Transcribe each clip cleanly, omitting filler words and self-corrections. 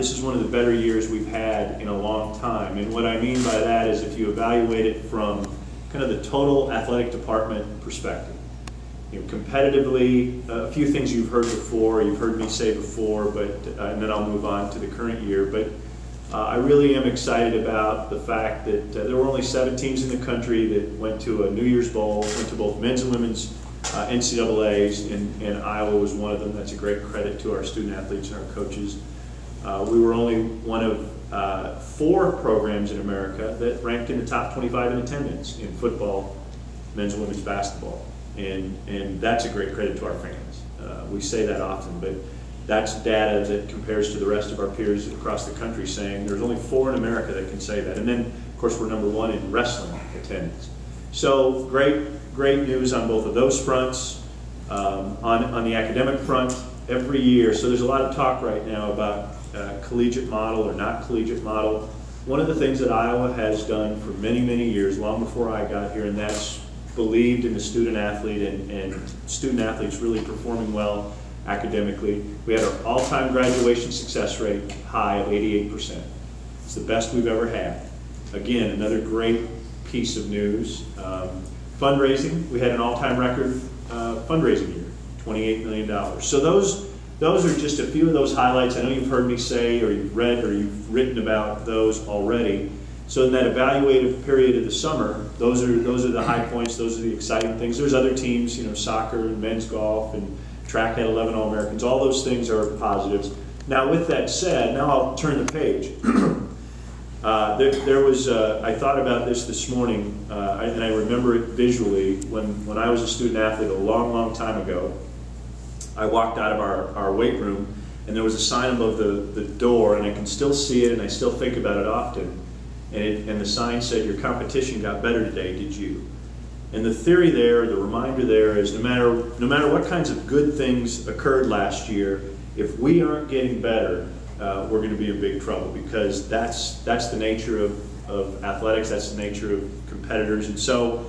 This is one of the better years we've had in a long time, and what I mean by that is if you evaluate it from kind of the total athletic department perspective. You know, competitively, a few things you've heard before, you've heard me say before, but and then I'll move on to the current year. But I really am excited about the fact that there were only 7 teams in the country that went to a New Year's Bowl, went to both men's and women's NCAAs, and Iowa was one of them. That's a great credit to our student athletes and our coaches. We were only one of 4 programs in America that ranked in the top 25 in attendance in football, men's and women's basketball. And that's a great credit to our fans. We say that often, but that's data that compares to the rest of our peers across the country saying there's only 4 in America that can say that. And then, of course, we're number 1 in wrestling attendance. So great news on both of those fronts. On the academic front, every year, so there's a lot of talk right now about collegiate model or not collegiate model. One of the things that Iowa has done for many, many years, long before I got here, and that's believed in the student athlete and student athletes really performing well academically. We had our all-time graduation success rate high of 88%. It's the best we've ever had. Again, another great piece of news. Fundraising, we had an all-time record fundraising year, $28 million. So those are just a few of those highlights. I know you've heard me say, or you've read, or you've written about those already. So in that evaluative period of the summer, those are the high points. Those are the exciting things. There's other teams, you know, soccer and men's golf and track had 11 All-Americans. All those things are positives. Now, with that said, now I'll turn the page. There was I thought about this morning, and I remember it visually when I was a student athlete a long time ago. I walked out of our weight room, and there was a sign above the door, and I can still see it, and I still think about it often. And the sign said, "Your competition got better today, did you?" And the theory there, the reminder there is no matter what kinds of good things occurred last year, if we aren't getting better, we're going to be in big trouble, because that's the nature of athletics, that's the nature of competitors. And so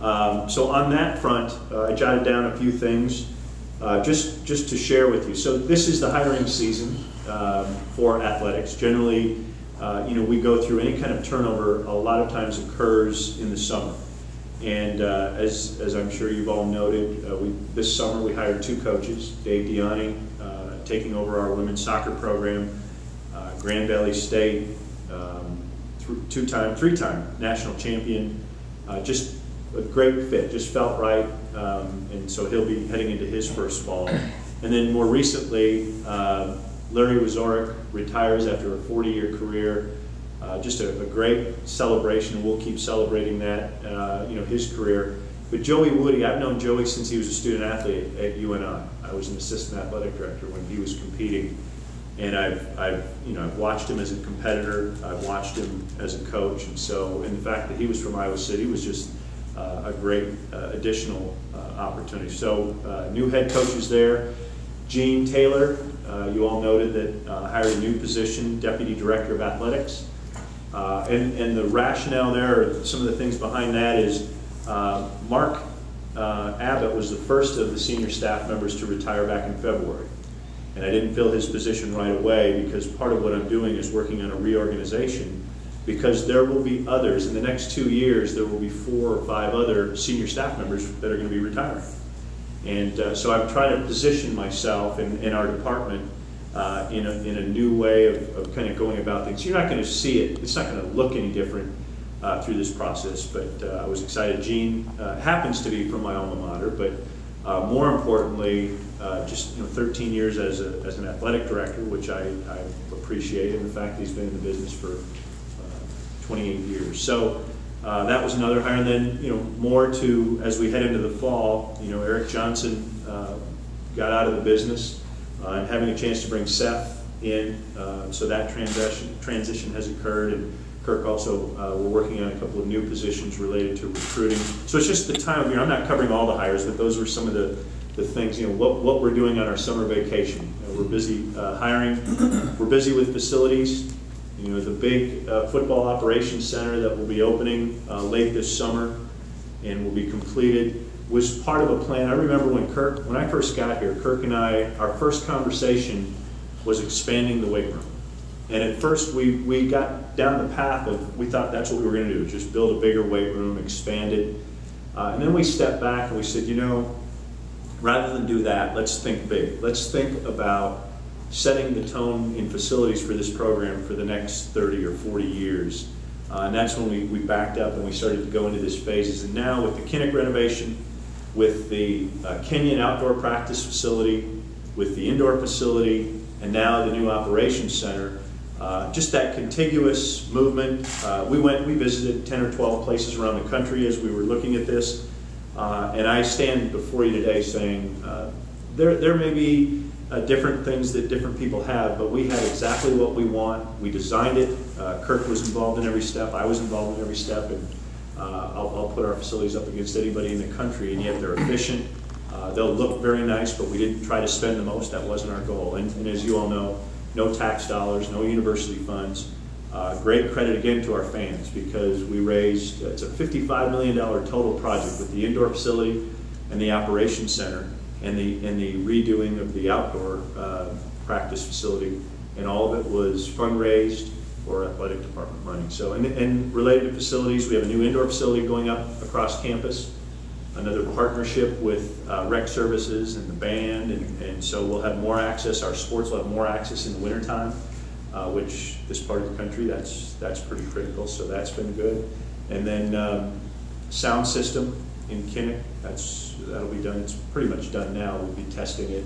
on that front, I jotted down a few things. Just to share with you. So this is the hiring season for athletics. Generally, we go through any kind of turnover. A lot of times occurs in the summer, and as I'm sure you've all noted, this summer we hired 2 coaches. Dave Diani taking over our women's soccer program, Grand Valley State, 3-time national champion. Just a great fit, just felt right, and so he'll be heading into his first fall. And then more recently, Larry Wazorek retires after a 40-year career. Just a great celebration. We'll keep celebrating that, his career. But Joey Woody, I've known Joey since he was a student athlete at UNI. I was an assistant athletic director when he was competing, and I've watched him as a competitor. I've watched him as a coach, and the fact that he was from Iowa City was just a great additional opportunity. So new head coaches there. Gene Taylor, you all noted that hired a new position, Deputy Director of Athletics. And the rationale there, or some of the things behind that is Mark Abbott was the first of the senior staff members to retire back in February. And I didn't fill his position right away because part of what I'm doing is working on a reorganization, because there will be others. In the next 2 years, there will be 4 or 5 other senior staff members that are going to be retiring. And so I'm trying to position myself in our department in a new way of kind of going about things. You're not going to see it. It's not going to look any different through this process, but I was excited. Gene happens to be from my alma mater, but more importantly, just 13 years as an athletic director, which I appreciate, and the fact that he's been in the business for 28 years. So that was another hire. And then, more to, as we head into the fall, Eric Johnson got out of the business, and having a chance to bring Seth in, so that transition has occurred. And Kirk also, we're working on a couple of new positions related to recruiting. So it's just the time of year. I'm not covering all the hires, but those were some of the things, what we're doing on our summer vacation. We're busy hiring. We're busy with facilities. The big football operations center that will be opening late this summer and will be completed was part of a plan. I remember when I first got here, Kirk and I, our first conversation was expanding the weight room. And at first we got down the path of, we thought that's what we were going to do, just build a bigger weight room, expand it. And then we stepped back and we said, you know, rather than do that, let's think big. Let's think about setting the tone in facilities for this program for the next 30 or 40 years. And that's when we backed up and we started to go into these phases. And now with the Kinnick renovation, with the Kenyon outdoor practice facility, with the indoor facility, and now the new operations center, just that contiguous movement. We visited 10 or 12 places around the country as we were looking at this. And I stand before you today saying, there may be different things that different people have, but we have exactly what we want. We designed it. Kirk was involved in every step. I was involved in every step. And I'll put our facilities up against anybody in the country, and yet they're efficient. They'll look very nice, but we didn't try to spend the most. That wasn't our goal. And as you all know, no tax dollars, no university funds. Great credit again to our fans, because we raised, it's a $55 million total project with the indoor facility and the operations center and the redoing of the outdoor practice facility, and all of it was fundraised or athletic department money. So, and related to facilities, we have a new indoor facility going up across campus, another partnership with rec services and the band, and so we'll have more access. Our sports will have more access in the wintertime, which this part of the country, that's pretty critical, so that's been good. And then sound system in Kinnick, that'll be done. It's pretty much done now. We'll be testing it.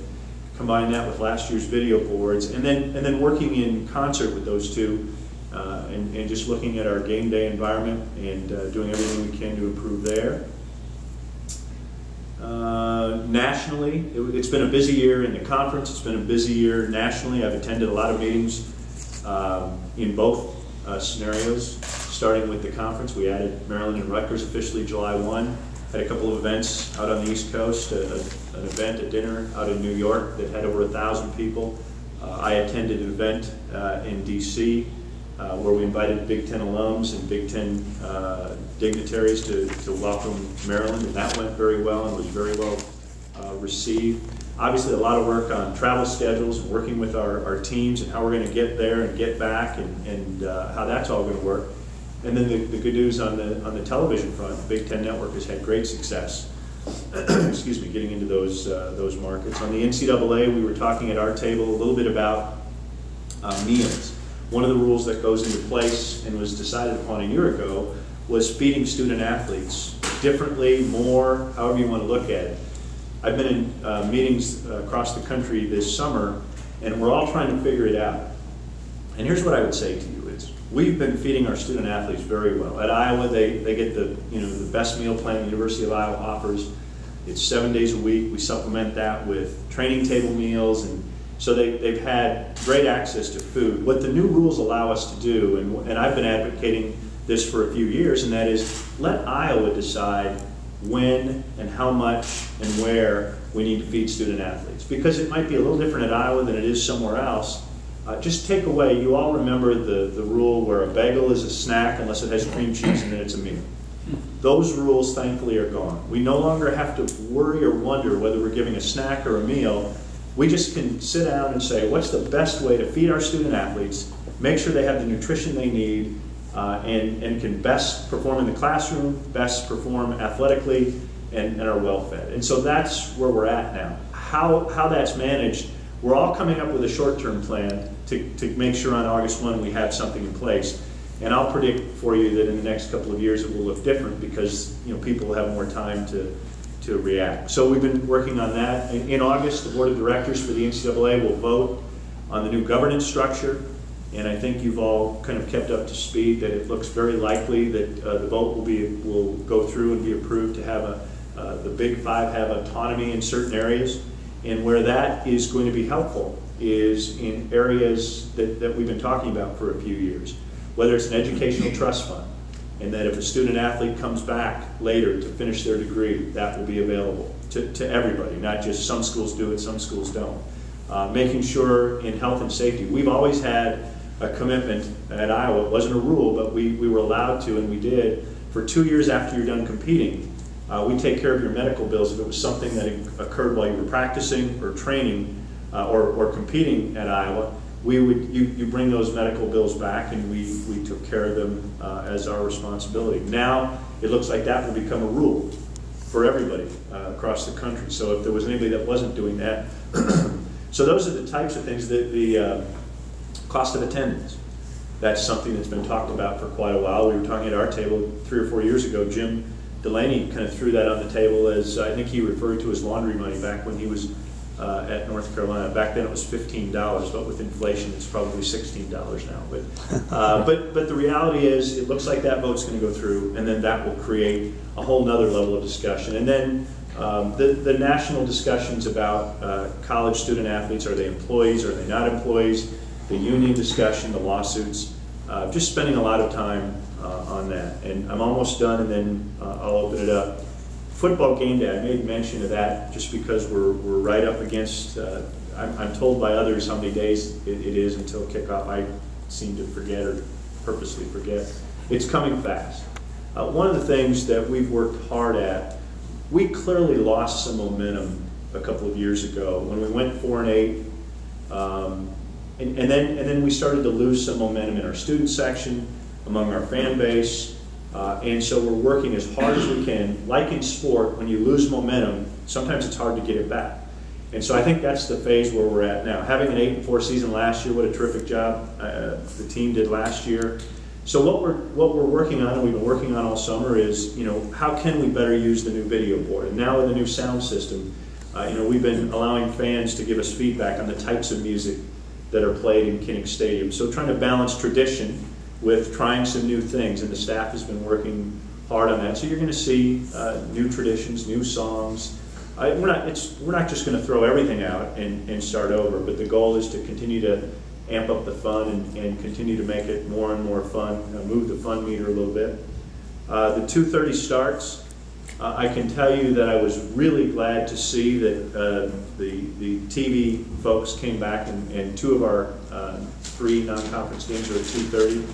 Combine that with last year's video boards, and then working in concert with those two, and just looking at our game day environment and doing everything we can to improve there. Nationally, it's been a busy year in the conference. It's been a busy year nationally. I've attended a lot of meetings in both scenarios. Starting with the conference, we added Maryland and Rutgers officially July 1. Had a couple of events out on the East Coast, an event, a dinner out in New York that had over 1,000 people. I attended an event in DC where we invited Big Ten alums and Big Ten dignitaries to welcome Maryland, and that went very well and was very well received. Obviously, a lot of work on travel schedules and working with our teams and how we're going to get there and get back, and how that's all going to work. And then the good news on the television front, the Big Ten Network has had great success. Excuse me, getting into those markets. On the NCAA, we were talking at our table a little bit about meals. One of the rules that goes into place and was decided upon a year ago was feeding student athletes differently, more, however you want to look at it. I've been in meetings across the country this summer, and we're all trying to figure it out. And here's what I would say to you is, we've been feeding our student athletes very well. At Iowa, they get the best meal plan the University of Iowa offers. It's 7 days a week. We supplement that with training table meals, and so they've had great access to food. What the new rules allow us to do, and I've been advocating this for a few years, and that is let Iowa decide when and how much and where we need to feed student athletes. Because it might be a little different at Iowa than it is somewhere else. Just take away, you all remember the rule where a bagel is a snack unless it has cream cheese and then it's a meal. Those rules, thankfully, are gone. We no longer have to worry or wonder whether we're giving a snack or a meal. We just can sit down and say, what's the best way to feed our student athletes, make sure they have the nutrition they need, and can best perform in the classroom, best perform athletically, and are well fed. And so that's where we're at now. How that's managed, we're all coming up with a short-term plan to make sure on August 1 we have something in place. And I'll predict for you that in the next couple of years it will look different, because people will have more time to react. So we've been working on that. In August, the Board of Directors for the NCAA will vote on the new governance structure. And I think you've all kind of kept up to speed that it looks very likely that the vote will go through and be approved to have the Big Five have autonomy in certain areas. And where that is going to be helpful is in areas that we've been talking about for a few years. Whether it's an educational trust fund, and that if a student athlete comes back later to finish their degree, that will be available to everybody, not just some schools do it, some schools don't. Making sure in health and safety, we've always had a commitment at Iowa. It wasn't a rule, but we were allowed to, and we did. For 2 years after you're done competing, we take care of your medical bills if it was something that occurred while you were practicing or training or competing at Iowa. you bring those medical bills back, and we took care of them as our responsibility. Now it looks like that will become a rule for everybody across the country. So if there was anybody that wasn't doing that, so those are the types of things. The cost of attendance. That's something that's been talked about for quite a while. We were talking at our table 3 or 4 years ago. Jim Delaney kind of threw that on the table as, I think he referred to as laundry money back when he was at North Carolina. Back then it was $15, but with inflation it's probably $16 now. But the reality is, it looks like that vote's going to go through, and then that will create a whole nother level of discussion. And then the national discussions about college student athletes. Are they employees? Are they not employees? The union discussion, the lawsuits, just spending a lot of time on that. And I'm almost done, and then I'll open it up. Football game day, I made mention of that just because we're right up against, I'm told by others how many days it is until kickoff. I seem to forget or purposely forget. It's coming fast. One of the things that we've worked hard at, we clearly lost some momentum a couple of years ago when we went 4-8. And then we started to lose some momentum in our student section, among our fan base, and so we're working as hard as we can. Like in sport, when you lose momentum, sometimes it's hard to get it back. And so I think that's the phase where we're at now. Having an 8-4 season last year, what a terrific job the team did last year. So what we're working on, and we've been working on all summer, is, you know, how can we better use the new video board? And now with the new sound system, you know, we've been allowing fans to give us feedback on the types of music that are played in Kinnick Stadium. So trying to balance tradition with trying some new things, and the staff has been working hard on that. So you're going to see new traditions, new songs. We're not just going to throw everything out and start over, but the goal is to continue to amp up the fun and continue to make it more and more fun, move the fun meter a little bit. The 2:30 starts. I can tell you that I was really glad to see that the TV folks came back, and 2 of our 3 non-conference games are at 2:30.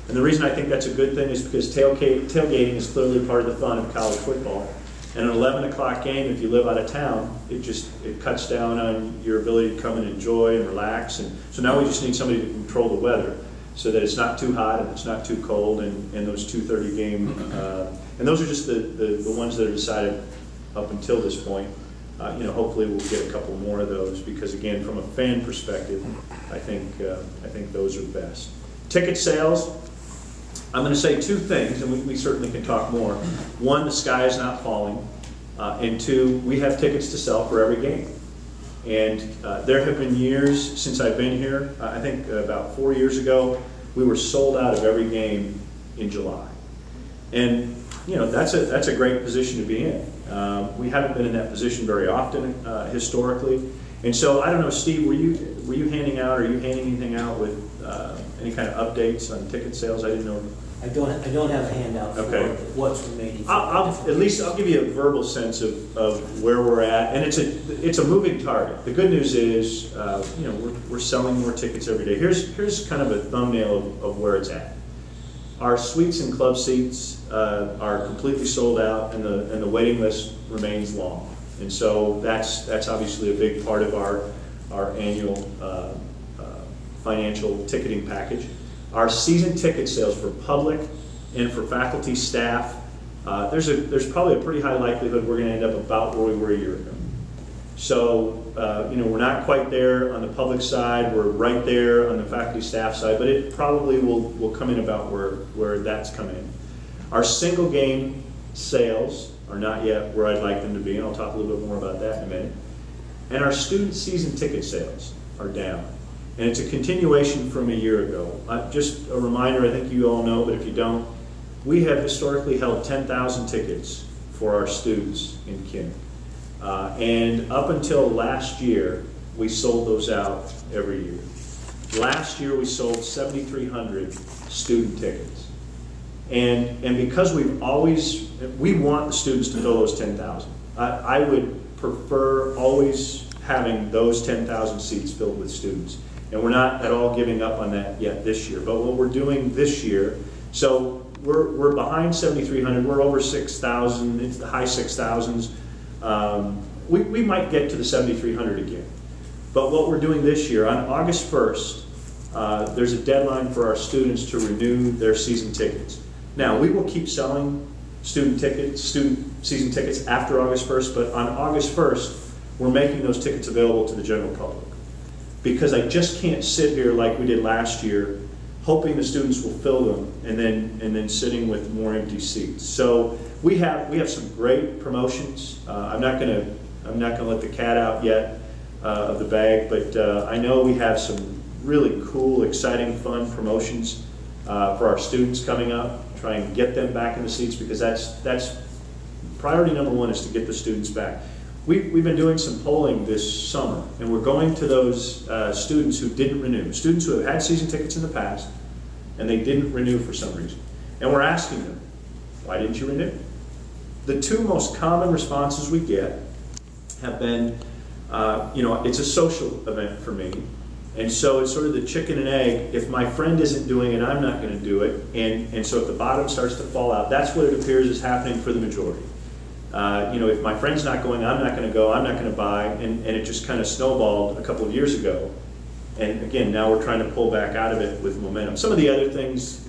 And the reason I think that's a good thing is because tailgating is clearly part of the fun of college football. And an 11 o'clock game, if you live out of town, it cuts down on your ability to come and enjoy and relax. And so now we just need somebody to control the weather so that it's not too hot and it's not too cold, and those 2:30 game, and those are just the ones that are decided up until this point. You know, hopefully we'll get a couple more of those, because again, from a fan perspective, I think those are best. Ticket sales, I'm going to say 2 things, and we certainly can talk more. 1, the sky is not falling, and 2, we have tickets to sell for every game. And there have been years since I've been here. I think about 4 years ago, we were sold out of every game in July. And you know, that's a great position to be in. We haven't been in that position very often historically. And so I don't know, Steve, were you handing out, or are you handing anything out with any kind of updates on ticket sales? I didn't know. I don't have a handout for what's remaining. At least I'll give you a verbal sense of where we're at, and it's a moving target. The good news is, you know, we're selling more tickets every day. Here's kind of a thumbnail of where it's at. Our suites and club seats are completely sold out, and the waiting list remains long. And so that's obviously a big part of our annual financial ticketing package. Our season ticket sales for public and for faculty, staff, there's probably a pretty high likelihood we're going to end up about where we were a year ago. So you know, we're not quite there on the public side. We're right there on the faculty, staff side, but it probably will come in about where that's coming in. Our single game sales are not yet where I'd like them to be, and I'll talk a little bit more about that in a minute. And our student season ticket sales are down. And it's a continuation from a year ago. Just a reminder, I think you all know, but if you don't, we have historically held 10,000 tickets for our students in Kinnick. And up until last year, we sold those out every year. Last year, we sold 7,300 student tickets. And because we want the students to fill those 10,000. I would prefer always having those 10,000 seats filled with students. And we're not at all giving up on that yet this year. But what we're doing this year, so we're behind 7,300. We're over 6,000. It's the high 6,000s. We might get to the 7,300 again. But what we're doing this year, on August 1st, there's a deadline for our students to renew their season tickets. Now, we will keep selling student season tickets after August 1st, but on August 1st, we're making those tickets available to the general public. Because I just can't sit here like we did last year, hoping the students will fill them and then sitting with more empty seats. So we have some great promotions. I'm not gonna let the cat out yet of the bag, but I know we have some really cool, exciting, fun promotions for our students coming up. Try and get them back in the seats, because that's priority number one, is to get the students back. We've been doing some polling this summer, and we're going to those students who didn't renew, students who have had season tickets in the past, and they didn't renew for some reason. And we're asking them, why didn't you renew? The two most common responses we get have been, it's a social event for me, and so it's sort of the chicken and egg. If my friend isn't doing it, I'm not going to do it, and so if the bottom starts to fall out, that's what it appears is happening for the majority. If my friend's not going, I'm not going to go, I'm not going to buy, and it just kind of snowballed a couple of years ago. And again, now we're trying to pull back out of it with momentum. Some of the other things